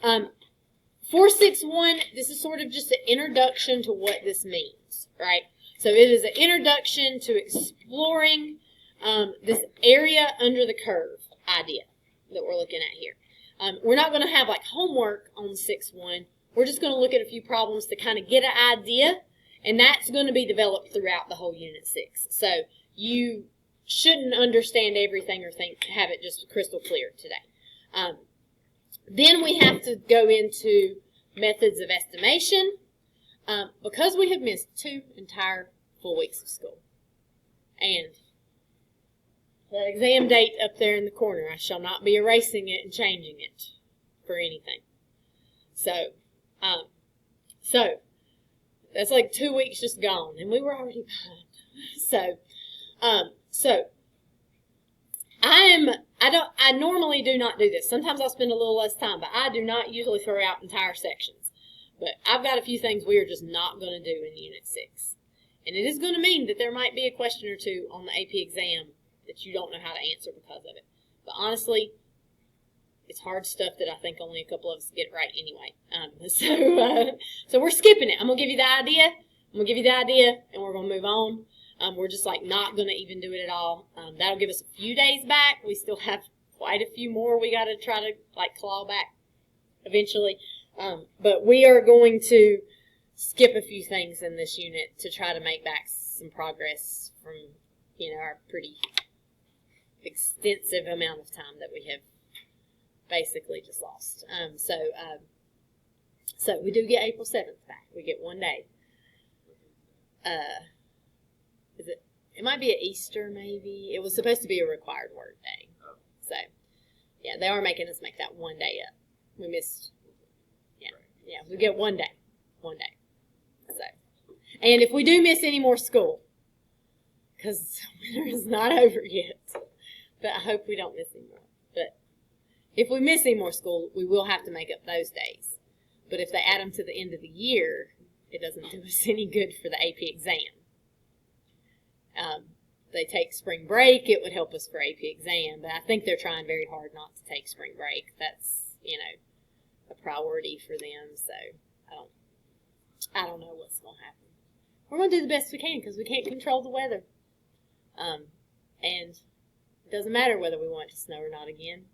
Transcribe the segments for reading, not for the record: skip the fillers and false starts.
461, this is sort of just an introduction to what this means, right? So it is an introduction to exploring this area under the curve idea that we're looking at here. We're not going to have like homework on 6.1. We're just going to look at a few problems to kind of get an idea, and that's going to be developed throughout the whole Unit 6. So you shouldn't understand everything or have it just crystal clear today. Then we have to go into methods of estimation because we have missed 2 entire full weeks of school. And the exam date up there in the corner, I shall not be erasing it and changing it for anything. So that's like 2 weeks just gone, and we were already behind. I normally do not do this. Sometimes I'll spend a little less time, but I do not usually throw out entire sections. But I've got a few things we are just not going to do in Unit 6. And it is going to mean that there might be a question or two on the AP exam that you don't know how to answer because of it. But honestly, it's hard stuff that I think only a couple of us get right anyway. So we're skipping it. I'm going to give you the idea. And we're going to move on. We're just like not going to even do it at all. That'll give us a few days back. We still have quite a few more we got to try to like claw back eventually. But we are going to skip a few things in this unit to try to make back some progress from, our pretty extensive amount of time that we have basically just lost. So we do get April 7th back. We get 1 day. It might be at Easter, maybe. It was supposed to be a required work day. So, yeah, they are making us make that 1 day up. We missed, yeah, we get 1 day. 1 day. So, and if we do miss any more school, because winter is not over yet, but I hope we don't miss any more. But if we miss any more school, we will have to make up those days. But if they add them to the end of the year, it doesn't do us any good for the AP exam. They take spring break, it would help us for AP exam, but I think they're trying very hard not to take spring break. That's, a priority for them, so I don't know what's going to happen. We're going to do the best we can because we can't control the weather. And it doesn't matter whether we want it to snow or not again.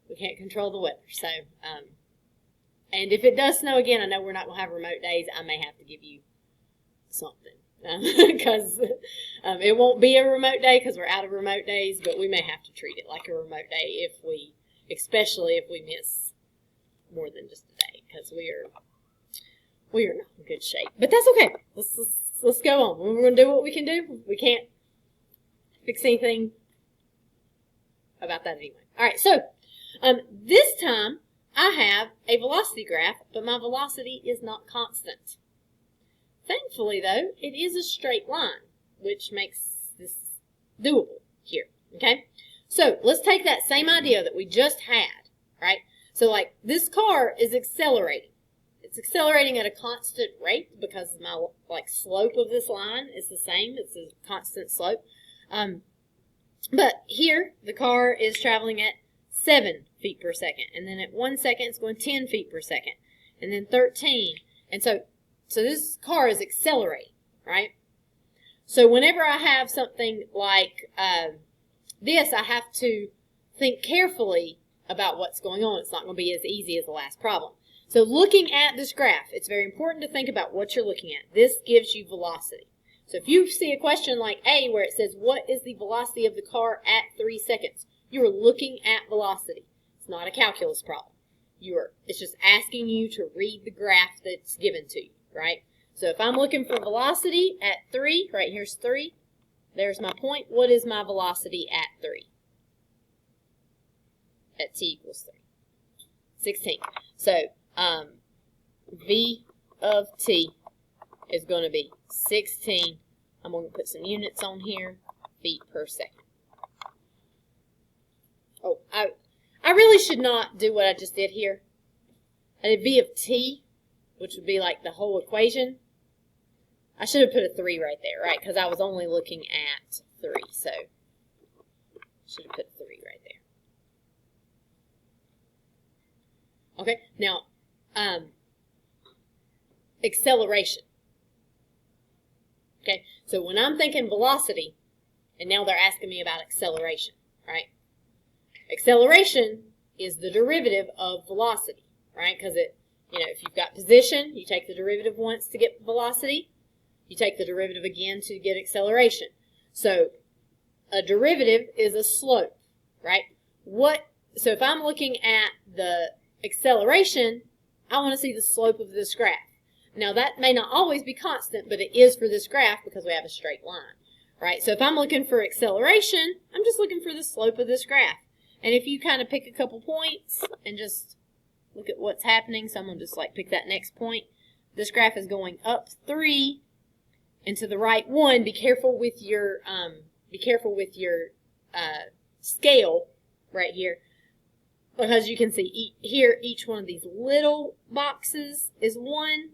We can't control the weather, so, and if it does snow again, I know we're not going to have remote days. I may have to give you something. Because it won't be a remote day because we're out of remote days, but we may have to treat it like a remote day especially if we miss more than just a day, because we are not in good shape. But that's okay. Let's go on. We're going to do what we can do. We can't fix anything about that anyway. All right, so this time I have a velocity graph, but my velocity is not constant. Thankfully, though, it is a straight line, which makes this doable here, okay? So let's take that same idea that we just had, right? So, like, this car is accelerating. It's accelerating at a constant rate because my, slope of this line is the same. It's a constant slope. But here, the car is traveling at 7 feet per second. And then at 1 second, it's going 10 feet per second. And then 13. And so this car is accelerating, right? So whenever I have something like this, I have to think carefully about what's going on. It's not going to be as easy as the last problem. So looking at this graph, it's very important to think about what you're looking at. This gives you velocity. So if you see a question like A where it says, what is the velocity of the car at 3 seconds? You are looking at velocity. It's not a calculus problem. It's just asking you to read the graph that's given to you. Right? So if I'm looking for velocity at 3, right here's 3, there's my point. What is my velocity at 3? At t equals 3. 16. So V of t is going to be 16. I'm going to put some units on here, feet per second. Oh, I really should not do what I just did here. I did V of t, which would be like the whole equation. I should have put a 3 right there, right? Because I was only looking at 3, so should have put a 3 right there. Okay, now, acceleration. Okay, so when I'm thinking velocity, and now they're asking me about acceleration, right? Acceleration is the derivative of velocity, right? Because if you've got position, you take the derivative once to get velocity. You take the derivative again to get acceleration. So a derivative is a slope, right? So if I'm looking at the acceleration, I want to see the slope of this graph. Now that may not always be constant, but it is for this graph because we have a straight line, right? So if I'm looking for acceleration, I'm just looking for the slope of this graph. And if you kind of pick a couple points and just look at what's happening, so I'm going to just like pick that next point. This graph is going up 3 and to the right 1. Be careful with your scale right here, because you can see here each one of these little boxes is 1,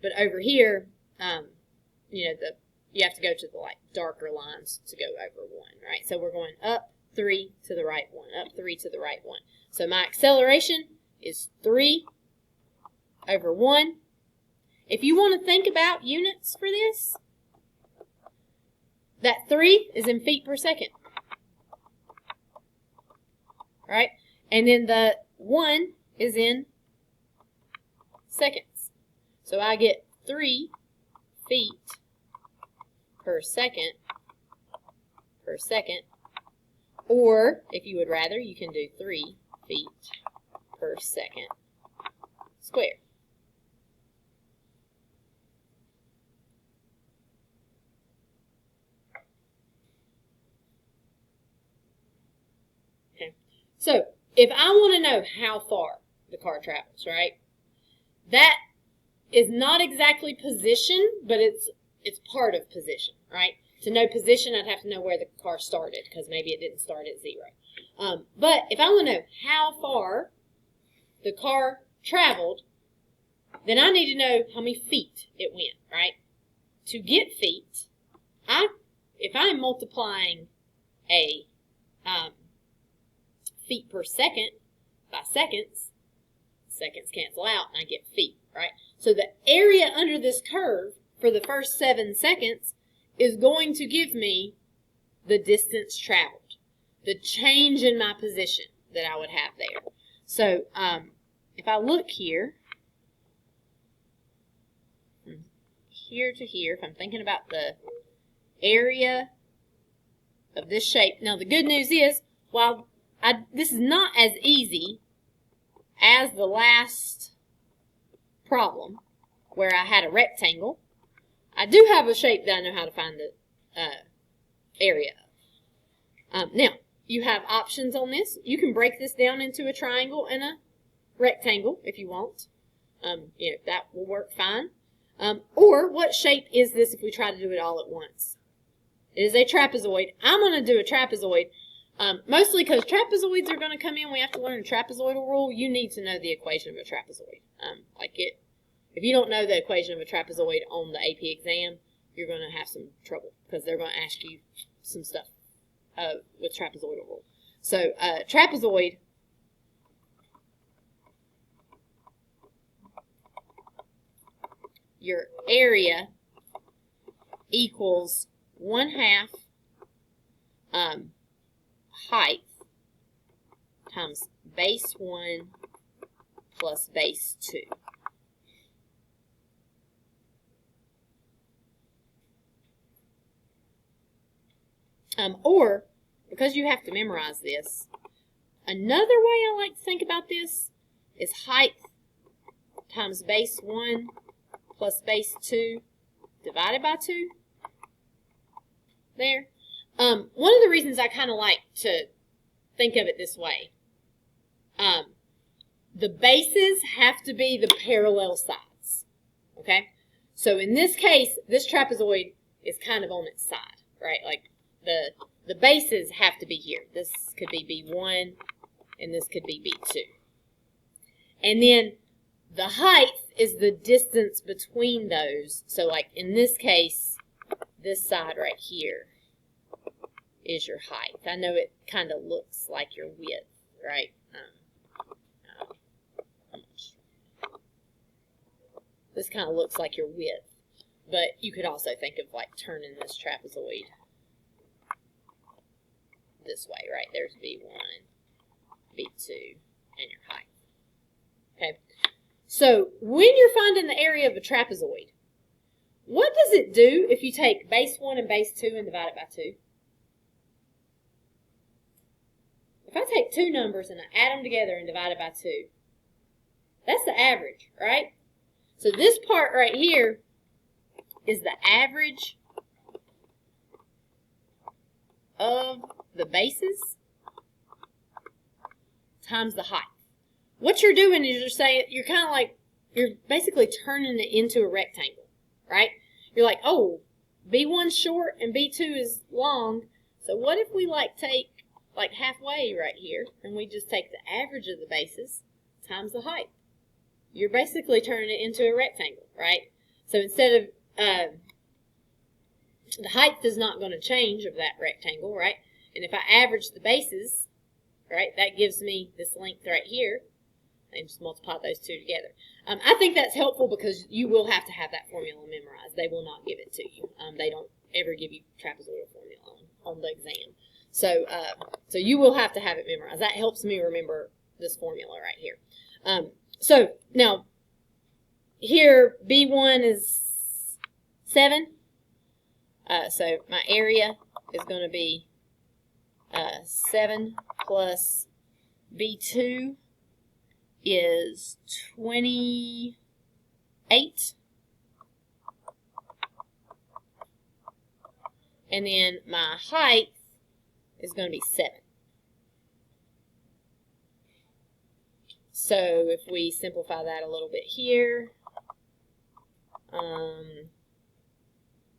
but over here, you have to go to the like darker lines to go over 1, right? So we're going up 3 to the right 1, up 3 to the right 1. So my acceleration is 3 over 1. If you want to think about units for this, that 3 is in feet per second, right? And then the 1 is in seconds. So I get 3 feet per second, or if you would rather, you can do 3 feet per second squared. Okay. So if I want to know how far the car travels, right? That is not exactly position, but it's part of position, right? To know position, I'd have to know where the car started, because maybe it didn't start at 0. But if I want to know how far the car traveled, then I need to know how many feet it went, right? To get feet, if I'm multiplying a feet per second by seconds, seconds cancel out and I get feet, right? So the area under this curve for the first 7 seconds is going to give me the distance traveled, the change in my position that I would have there. So if I look here to here, if I'm thinking about the area of this shape, now the good news is, while this is not as easy as the last problem where I had a rectangle, I do have a shape that I know how to find the area of. Now, you have options on this. You can break this down into a triangle and a rectangle if you want. That will work fine. Or what shape is this if we try to do it all at once? It is a trapezoid. I'm going to do a trapezoid. Mostly because trapezoids are going to come in. We have to learn a trapezoidal rule. You need to know the equation of a trapezoid. If you don't know the equation of a trapezoid on the AP exam, you're going to have some trouble because they're going to ask you some stuff with trapezoidal rule. So trapezoid your area equals 1/2 height times base 1 plus base 2. Or, because you have to memorize this, another way I like to think about this is height times base 1 plus base 2 divided by 2. There. One of the reasons I kind of like to think of it this way, the bases have to be the parallel sides, okay? So in this case, this trapezoid is kind of on its side, right? Like the bases have to be here. This could be B1 and this could be B2. And then the height is the distance between those. So like in this case, this side right here is your height. I know it kind of looks like your width, right? this kind of looks like your width. But you could also think of like turning this trapezoid this way, right? There's B1, B2, and your height. Okay. So when you're finding the area of a trapezoid, what does it do if you take base 1 and base 2 and divide it by 2? If I take two numbers and I add them together and divide it by 2, that's the average, right? So this part right here is the average of the bases times the height. What you're doing is you're saying, you're kind of like, you're basically turning it into a rectangle, right? You're like, oh, B1's short and B2 is long, so what if we like take like halfway right here and we just take the average of the bases times the height? You're basically turning it into a rectangle, right? So instead of, the height is not going to change of that rectangle, right? And if I average the bases, right, that gives me this length right here. And just multiply those two together. I think that's helpful because you will have to have that formula memorized. They will not give it to you. They don't ever give you trapezoidal formula on the exam. So so you will have to have it memorized. That helps me remember this formula right here. So now here B1 is 7. So my area is going to be 7 plus B2 is 28. And then my height is going to be 7. So if we simplify that a little bit here,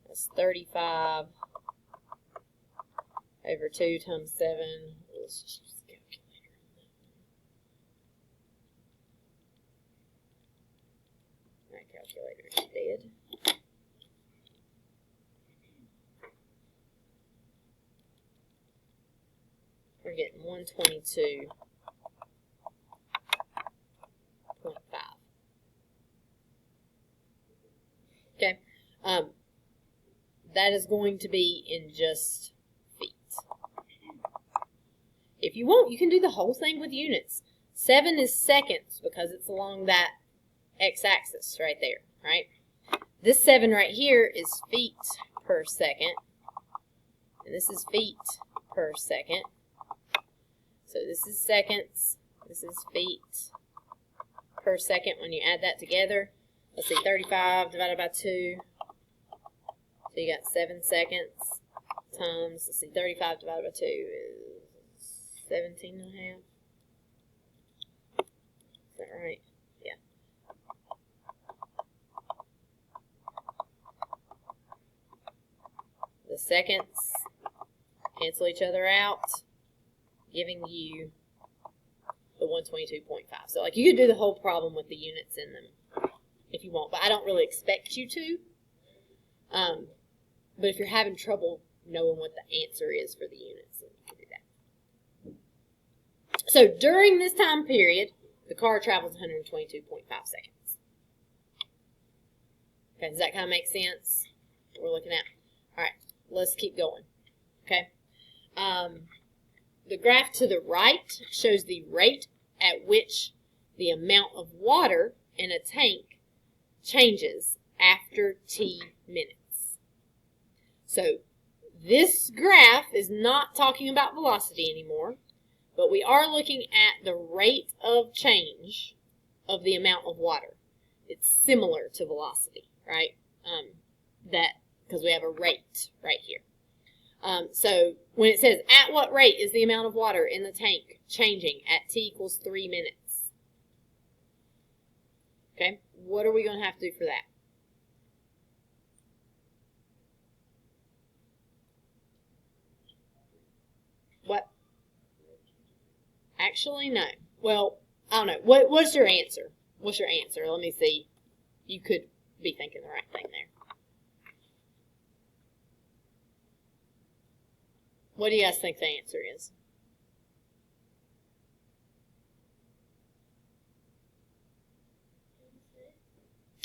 that's 35 over 2 times 7. Let's just use the calculator on that one. My calculator is dead. We're getting 122.5. Okay. That is going to be in just feet. If you want, you can do the whole thing with units. 7 is seconds because it's along that x-axis right there, right? This 7 right here is feet per second, and this is feet per second. So this is seconds, this is feet per second. When you add that together, let's see, 35 divided by 2, so you got 7 seconds times, let's see, 35 divided by 2 is 17 and a half. Is that right? Yeah. The seconds cancel each other out, giving you the 122.5. So like you could do the whole problem with the units in them if you want, but I don't really expect you to. But if you're having trouble knowing what the answer is for the units, then you can do that. So during this time period, the car travels 122.5 seconds. Okay, does that kind of make sense? What we're looking at. All right, let's keep going. Okay. The graph to the right shows the rate at which the amount of water in a tank changes after t minutes. So this graph is not talking about velocity anymore, but we are looking at the rate of change of the amount of water. It's similar to velocity, right? Because we have a rate right here. So when it says, at what rate is the amount of water in the tank changing at t equals 3 minutes? Okay, what are we going to have to do for that? What? Actually, no. Well, I don't know. What's your answer? What's your answer? Let me see. You could be thinking the right thing there. What do you guys think the answer is?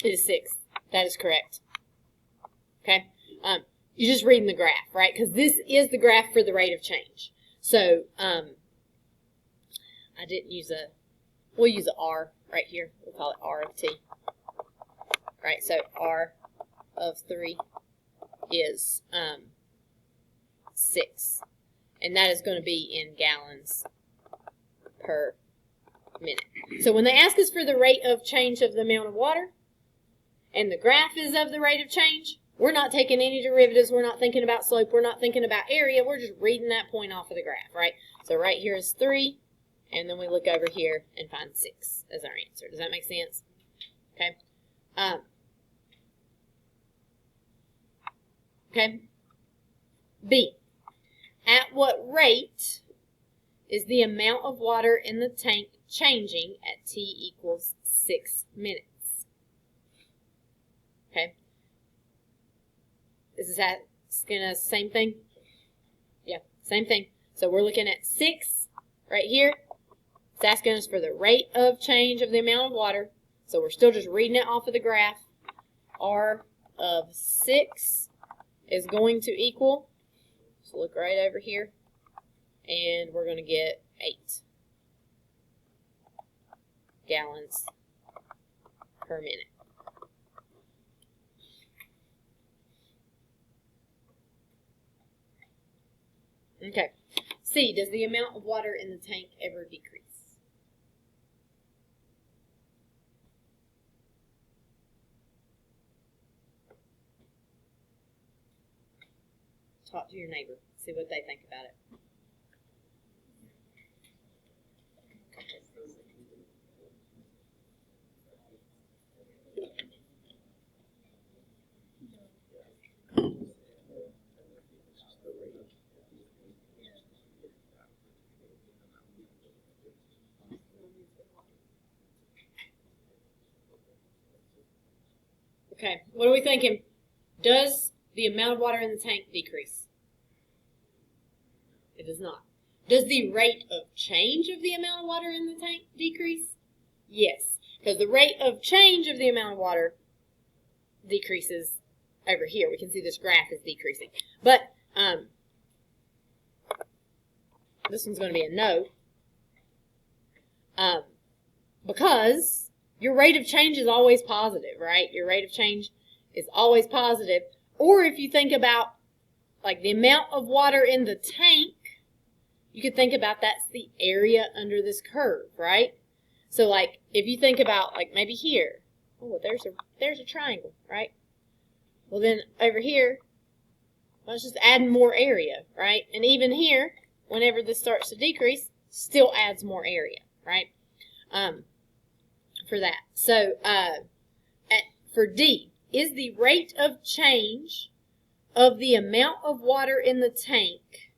It is 6. That is correct. Okay? You're just reading the graph, right? Because this is the graph for the rate of change. So, I didn't use we'll use a R right here. We'll call it R of t. Right, so R of 3 is 6. And that is going to be in gallons per minute. So when they ask us for the rate of change of the amount of water, and the graph is of the rate of change, we're not taking any derivatives, we're not thinking about slope, we're not thinking about area, we're just reading that point off of the graph, right? So right here is 3, and then we look over here and find 6 as our answer. Does that make sense? Okay. Okay. B. At what rate is the amount of water in the tank changing at t equals 6 minutes? Okay. Is that gonna same thing? Yeah, same thing. So we're looking at 6 right here. It's asking us for the rate of change of the amount of water. So we're still just reading it off of the graph. R of 6 is going to equal, so look right over here, and we're going to get 8 gallons per minute. Okay. C, does the amount of water in the tank ever decrease? Talk to your neighbor. See what they think about it. Okay, what are we thinking? Does the amount of water in the tank decrease? It does not. Does the rate of change of the amount of water in the tank decrease? Yes, because the rate of change of the amount of water decreases over here. We can see this graph is decreasing. But this one's going to be a no. Because your rate of change is always positive, right? Your rate of change is always positive. Or if you think about like the amount of water in the tank, you could think about that's the area under this curve, right? So like if you think about like maybe here, oh, there's a triangle, right? Well then over here, let's just add more area, right? And even here, whenever this starts to decrease, still adds more area, right? For that. So for D, is the rate of change of the amount of water in the tank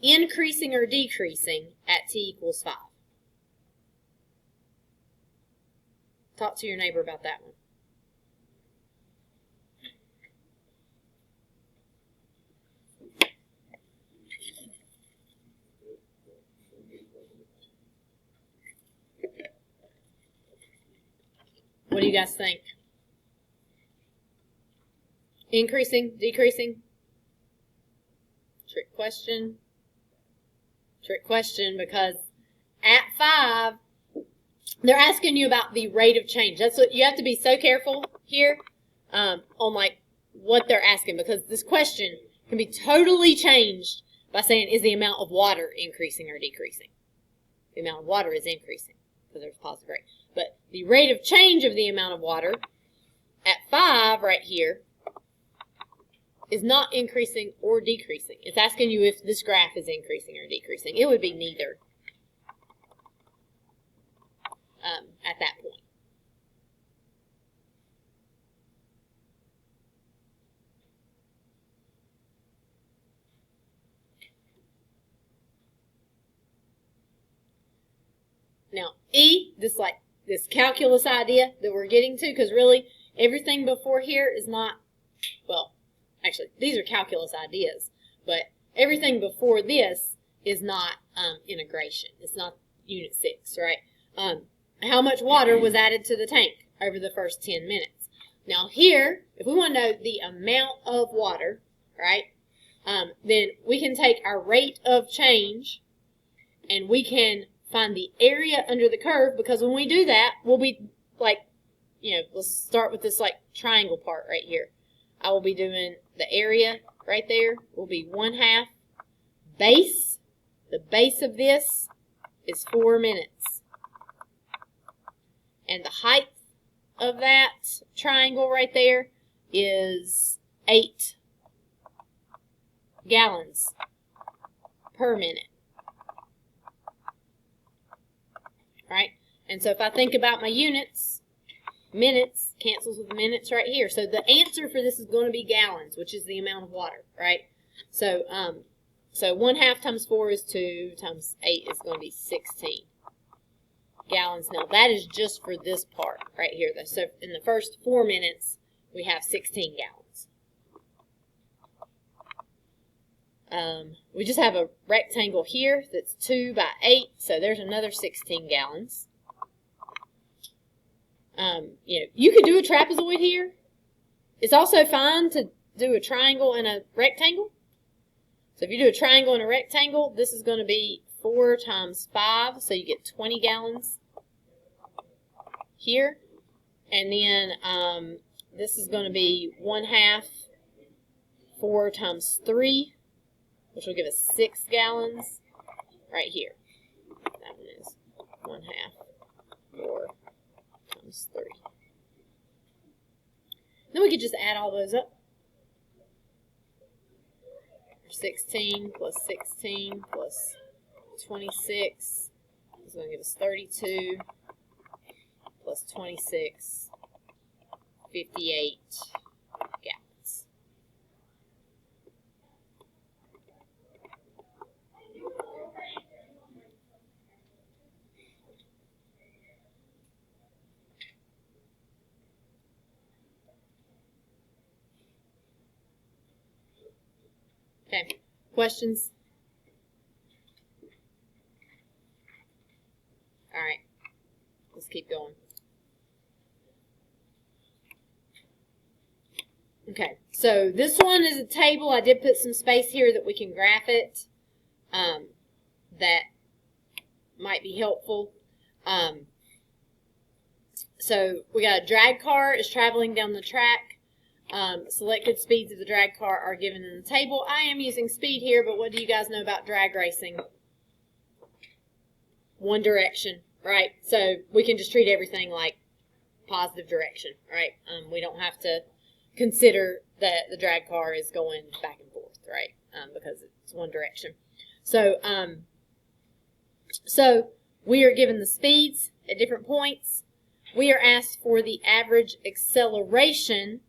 increasing or decreasing at t equals 5? Talk to your neighbor about that one. What do you guys think? Increasing, decreasing? Trick question. Trick question, because at 5, they're asking you about the rate of change. That's what you have to be so careful here on like what they're asking, because this question can be totally changed by saying, is the amount of water increasing or decreasing? The amount of water is increasing because there's a positive rate. But the rate of change of the amount of water at 5 right here is not increasing or decreasing. It's asking you if this graph is increasing or decreasing. It would be neither at that point. Now, E, this calculus idea that we're getting to, because really everything before here is not, well, actually, these are calculus ideas, but everything before this is not integration. It's not Unit 6, right? How much water was added to the tank over the first 10 minutes? Now here, if we want to know the amount of water, right, then we can take our rate of change and we can find the area under the curve, because when we do that, we'll be like, let's start with this like triangle part right here. I will be doing the area right there will be 1/2 base. The base of this is 4 minutes. And the height of that triangle right there is 8 gallons per minute. Right? And so if I think about my units, minutes cancels with minutes right here. So the answer for this is going to be gallons, which is the amount of water, right? So, 1/2 times 4 is 2, times 8 is going to be 16 gallons. Now that is just for this part right here. So in the first 4 minutes, we have 16 gallons. We just have a rectangle here that's 2 by 8, so there's another 16 gallons. You could do a trapezoid here. It's also fine to do a triangle and a rectangle. So if you do a triangle and a rectangle, this is going to be 4 times 5, so you get 20 gallons here. And then this is going to be 1/2 4 times 3, which will give us 6 gallons right here. That one is 1/2 4 times 3. Then we could just add all those up. 16 plus 16 plus 26 is going to give us 32 plus 26, 58 gallons. Okay, questions? All right, let's keep going. Okay, so this one is a table. I did put some space here that we can graph it. That might be helpful. So we got a drag car is traveling down the track. Selected speeds of the drag car are given in the table. I am using speed here, but what do you guys know about drag racing? One direction, right? So we can just treat everything like positive direction, right? We don't have to consider that the drag car is going back and forth, right? Because it's one direction. So, so we are given the speeds at different points. We are asked for the average acceleration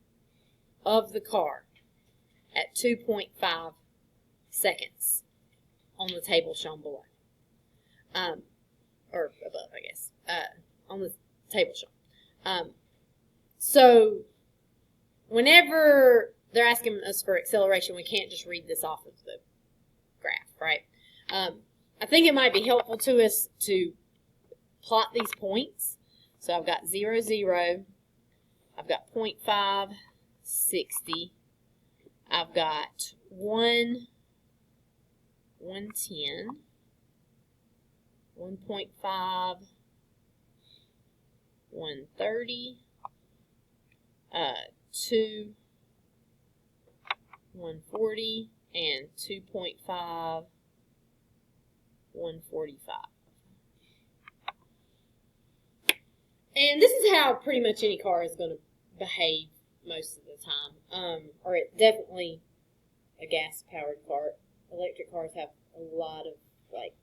of the car at 2.5 seconds on the table shown below. Or above, I guess, on the table shown. So whenever they're asking us for acceleration, we can't just read this off of the graph, right? I think it might be helpful to us to plot these points. So I've got 0, 0. I've got 0.5, 60. I've got 1, 110. 1.5, 130, 2, 140, and 2.5, 145. And this is how pretty much any car is going to behave most of the time. Or it definitely a gas-powered car. Electric cars have a lot of, like,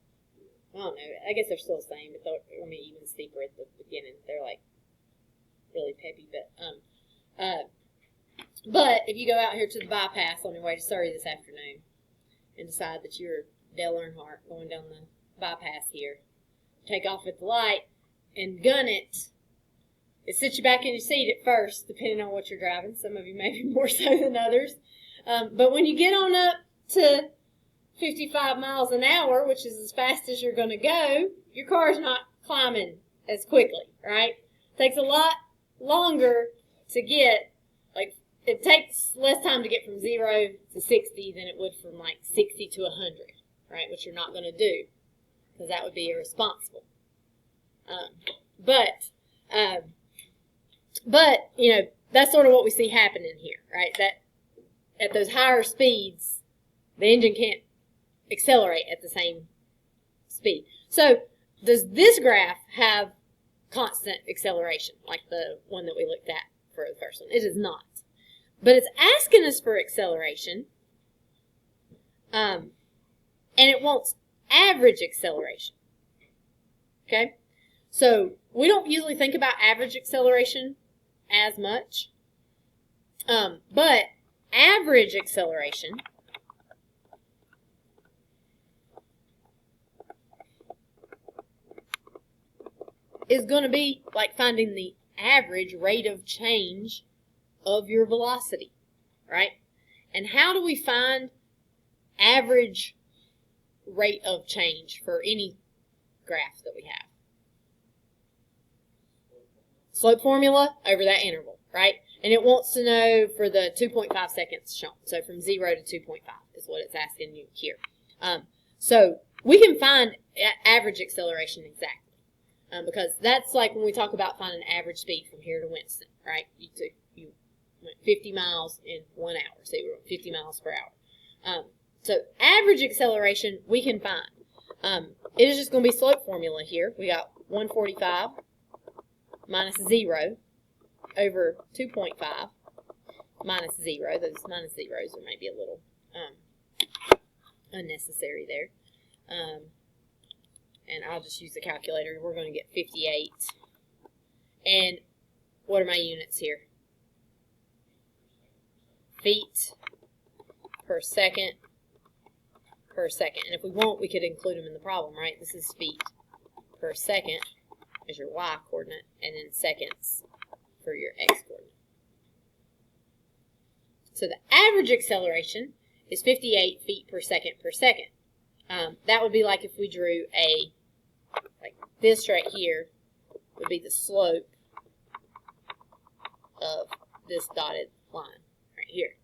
I don't know, I guess they're still the same, but they're even steeper at the beginning. They're, like, really peppy. But if you go out here to the bypass on your way to Surrey this afternoon and decide that you're Dale Earnhardt going down the bypass here, take off at the light and gun it. It sits you back in your seat at first, depending on what you're driving. Some of you maybe more so than others. But when you get on up to 55 miles an hour, which is as fast as you're going to go, your car's not climbing as quickly, right? It takes a lot longer to get, like, it takes less time to get from 0 to 60 than it would from, like, 60 to 100, right? Which you're not going to do, because that would be irresponsible. But, you know, that's sort of what we see happening here, right? That at those higher speeds, the engine can't accelerate at the same speed. So, does this graph have constant acceleration, like the one that we looked at for the first one? It is not. But it's asking us for acceleration, and it wants average acceleration. Okay? So, we don't usually think about average acceleration as much, but average acceleration is going to be like finding the average rate of change of your velocity, right? And how do we find average rate of change for any graph that we have? Slope formula over that interval, right? And it wants to know for the 2.5 seconds shown. So from 0 to 2.5 is what it's asking you here. So we can find average acceleration exactly. Because that's like when we talk about finding average speed from here to Winston, right? You went 50 miles in 1 hour. So you were 50 miles per hour. So average acceleration we can find. It is just going to be slope formula here. We got 145 minus 0 over 2.5 minus 0. Those minus zeros are maybe a little unnecessary there. And I'll just use the calculator. We're going to get 58. And what are my units here? Feet per second per second. And if we want, we could include them in the problem, right? This is feet per second as your y coordinate, and then seconds for your x coordinate. So the average acceleration is 58 feet per second per second. That would be like if we drew like this right here would be the slope of this dotted line right here.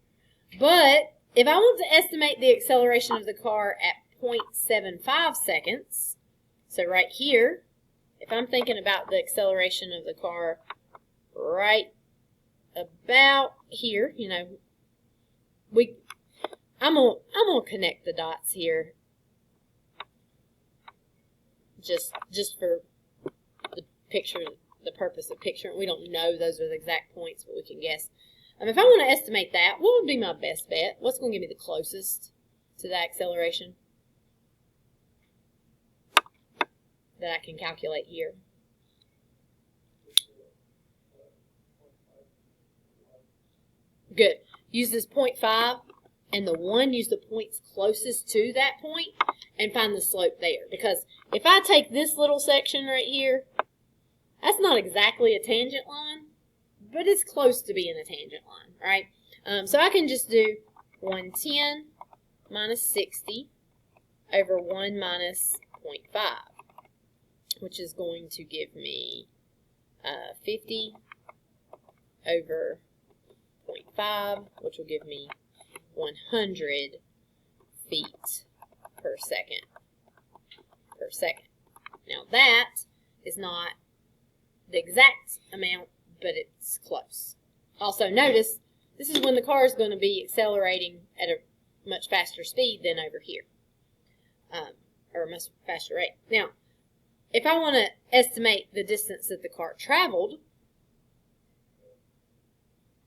But if I want to estimate the acceleration of the car at 0.75 seconds, so right here, if I'm thinking about the acceleration of the car right about here, you know, I'm gonna connect the dots here just for the purpose of picturing. We don't know those are the exact points, but we can guess. If I want to estimate that, what would be my best bet? What's going to give me the closest to that acceleration that I can calculate here? Good. Use this 0.5 and the 1, use the points closest to that point and find the slope there. Because if I take this little section right here, that's not exactly a tangent line, but it's close to being a tangent line, right? So I can just do 110 minus 60 over 1 minus 0.5, which is going to give me 50 over 0.5, which will give me 100 feet per second. Now that is not the exact amount, but it's close. Also notice, this is when the car is going to be accelerating at a much faster speed than over here, or a much faster rate. Now, if I want to estimate the distance that the car traveled,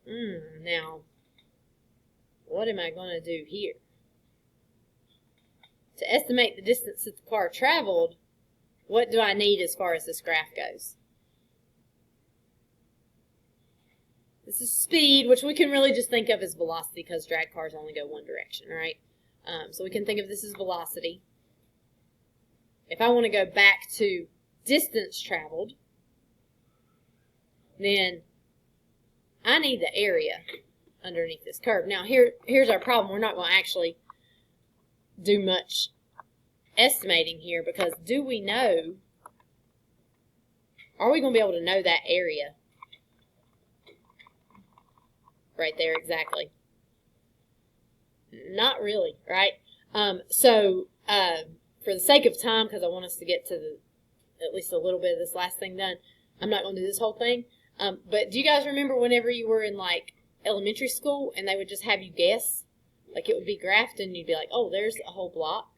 now, what am I going to do here? To estimate the distance that the car traveled, what do I need as far as this graph goes? This is speed, which we can really just think of as velocity because drag cars only go one direction, right? So we can think of this as velocity. If I want to go back to distance traveled, then I need the area underneath this curve. Now, here's our problem. We're not going to actually do much estimating here because do we know, are we going to be able to know that area right there exactly. Not really, right? So for the sake of time, because I want us to get to at least a little bit of this last thing done, I'm not going to do this whole thing. But do you guys remember whenever you were in like elementary school and they would just have you guess? Like it would be graphed and you'd be like, oh, there's a whole block.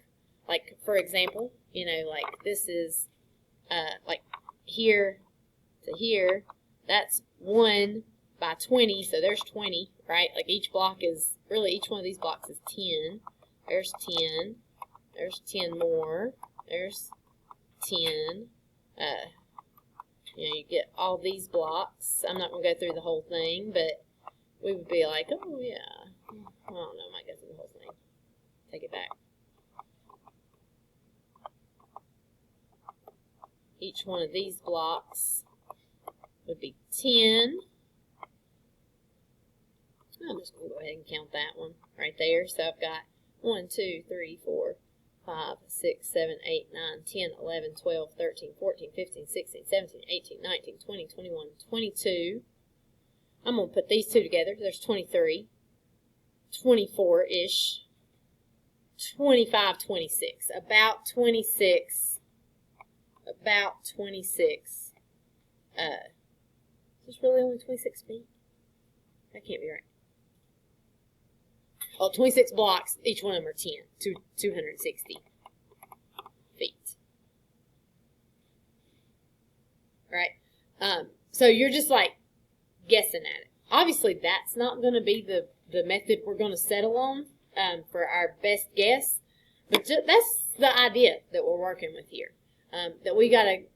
Like for example, you know, like this is like here to here. That's 1 by 20, so there's 20, right? Like each block is, really each one of these blocks is 10. There's 10. There's 10 more. There's 10. You know, you get all these blocks. I'm not going to go through the whole thing, but we would be like, oh, yeah. I don't know, I might go through the whole thing. Take it back. Each one of these blocks would be 10. I'm just going to go ahead and count that one right there. So I've got 1, 2, 3, 4, 5, 6, 7, 8, 9, 10, 11, 12, 13, 14, 15, 16, 17, 18, 19, 20, 21, 22. I'm going to put these two together. There's 23, 24-ish, 25, 26. About 26. About 26. Is this really only 26 feet? That can't be right. Well, 26 blocks, each one of them are 10, 260 feet. Right? So you're just like guessing at it. Obviously, that's not going to be the method we're going to settle on for our best guess, but that's the idea that we're working with here. That we got to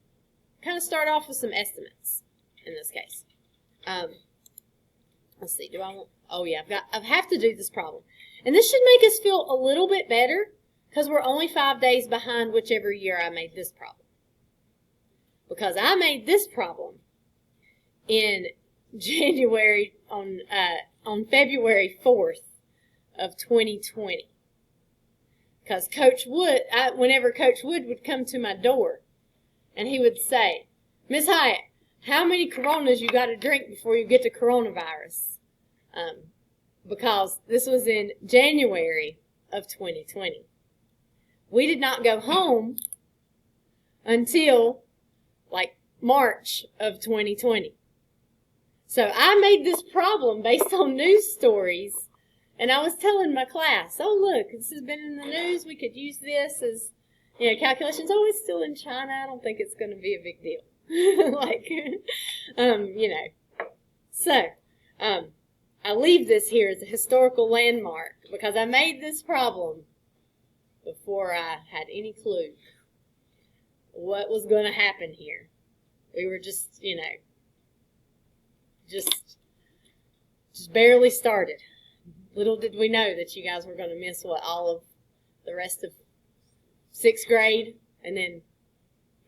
kind of start off with some estimates in this case. Let's see, do I want, oh yeah, I have to do this problem. And this should make us feel a little bit better because we're only 5 days behind whichever year I made this problem. Because I made this problem in January, on February 4th of 2020. Because Coach Wood, whenever Coach Wood would come to my door and he would say, Miss Hyatt, how many Coronas you got to drink before you get to coronavirus? Because this was in January of 2020. We did not go home until like March of 2020. So I made this problem based on news stories, and I was telling my class, oh look, this has been in the news, we could use this as, you know, calculations. Oh, it's still in China, I don't think it's going to be a big deal. Like, you know. So, I leave this here as a historical landmark because I made this problem before I had any clue what was going to happen here. We were just, you know, just barely started. Little did we know that you guys were going to miss all of the rest of 6th grade, and then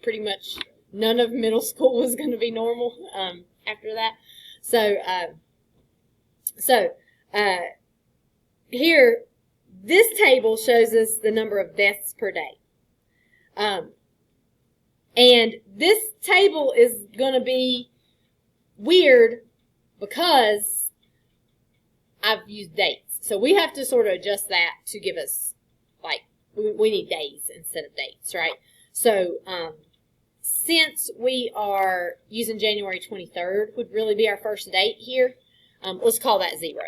pretty much none of middle school was going to be normal after that. So, here, this table shows us the number of deaths per day. And this table is going to be weird because I've used dates. So we have to sort of adjust that to give us, like, we need days instead of dates, right? So, since we are using January 23rd would really be our first date here, let's call that 0.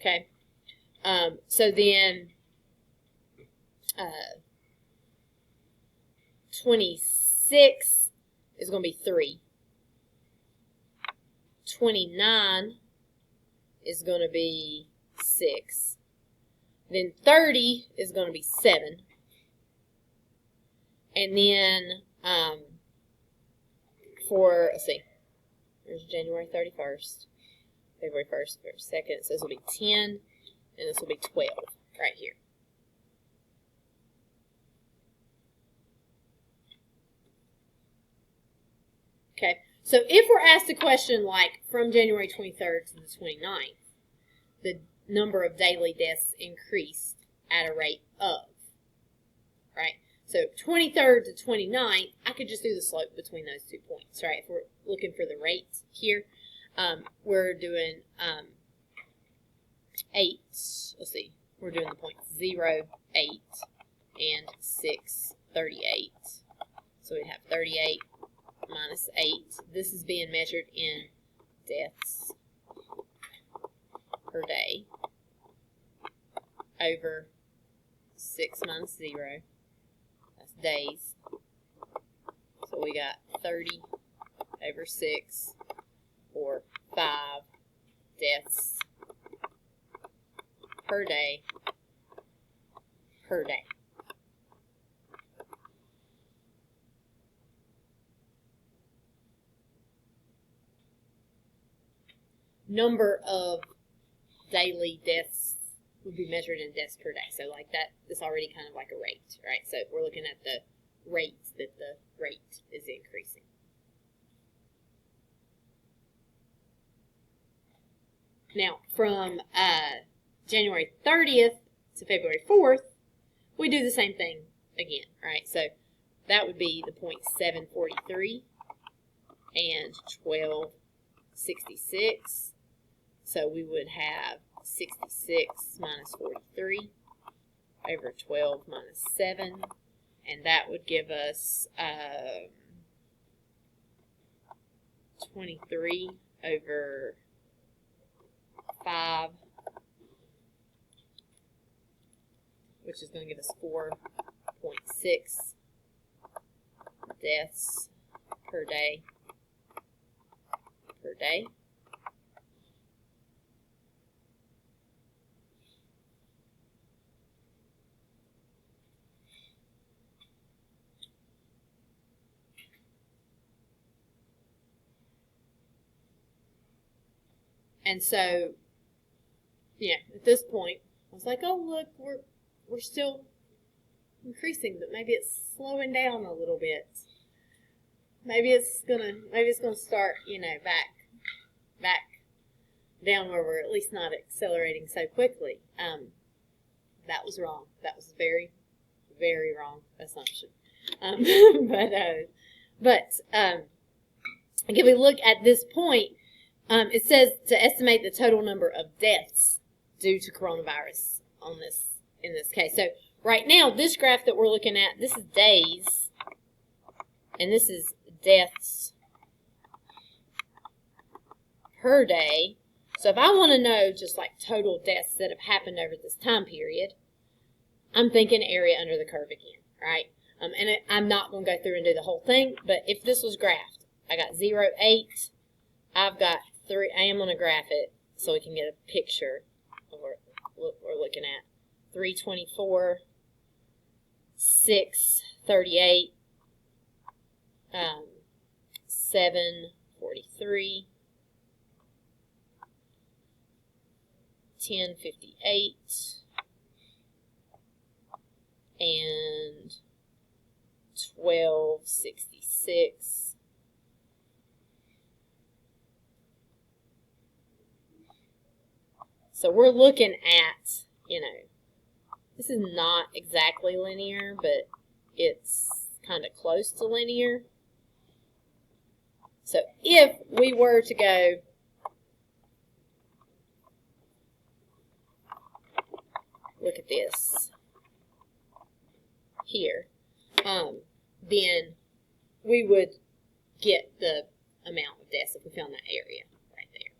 Okay. So then 26 is going to be 3. 29 is going to be 6. Then 30 is going to be 7. And then let's see, there's January 31st, February 1st, February 2nd, so this will be 10, and this will be 12 right here. Okay, so if we're asked a question like from January 23rd to the 29th, the number of daily deaths increased at a rate of, right? So 23rd to 29th, I could just do the slope between those 2 points, right? If we're looking for the rate here. we're doing 8. Let's see. We're doing the points 0, 8, and 6, 38. So we have 38 minus 8. This is being measured in deaths per day over 6 minus 0. That's days. So we got 30 over 6, or 5 deaths per day per day. Number of daily deaths would be measured in deaths per day. So like that is already kind of like a rate, right? So we're looking at the rate that the rate is increasing. Now, from January 30th to February 4th, we do the same thing again, right? So that would be the point 743 and 1266. So we would have 66 minus 43 over 12 minus 7, and that would give us 23 over 5, which is going to give us 4.6 deaths per day per day. And so, yeah, at this point, I was like, oh, look, we're still increasing, but maybe it's slowing down a little bit. Maybe it's gonna start, back down where we're at least not accelerating so quickly. That was wrong. That was a very, very wrong assumption. But if we look at this point, it says to estimate the total number of deaths due to coronavirus in this case. So right now, this graph that we're looking at, this is days, and this is deaths per day. So if I want to know just like total deaths that have happened over this time period, I'm thinking area under the curve again, right? I'm not going to go through and do the whole thing, but if this was graphed, I got 0, 8, I've got 3, I am going to graph it so we can get a picture of what we're looking at. 324, 6, 38, 7, 43, 10, 58, and 12, 66. So we're looking at, this is not exactly linear, but it's kind of close to linear. So if we were to go look at this here, then we would get the amount of deaths if we found that area right there.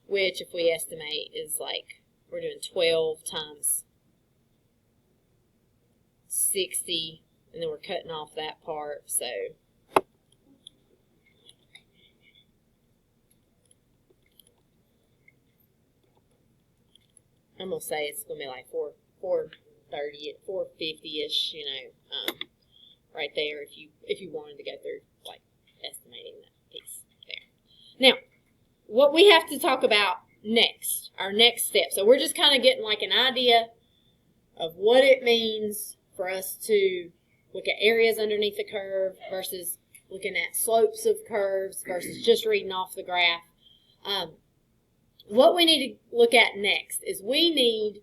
Which, if we estimate, is like, we're doing 12 times 60, and then we're cutting off that part, so I'm going to say it's going to be like 430, 450-ish, right there if you wanted to go through, like, estimating that piece there. Now, what we have to talk about next, our next step. So we're just kind of getting like an idea of what it means for us to look at areas underneath the curve versus looking at slopes of curves versus just reading off the graph. What we need to look at next is we need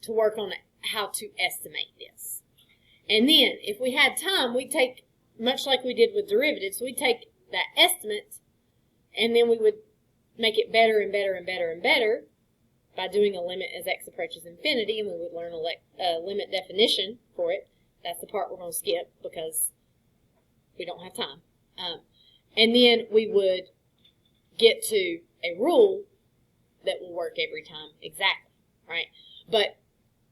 to work on how to estimate this. And then, if we had time, we'd take, much like we did with derivatives, we'd take that estimate And then we would make it better and better and better and better by doing a limit as x approaches infinity, and we would learn a limit definition for it. That's the part we're going to skip because we don't have time. And then we would get to a rule that will work every time exactly, right? But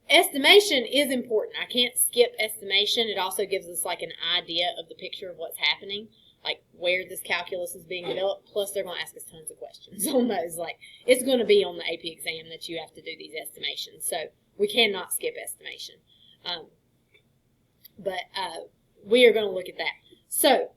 estimation is important. I can't skip estimation. It also gives us like an idea of the picture of what's happening, like where this calculus is being developed. Plus, they're going to ask us tons of questions on those. Like, it's going to be on the AP exam that you have to do these estimations. So we cannot skip estimation. But we are going to look at that. So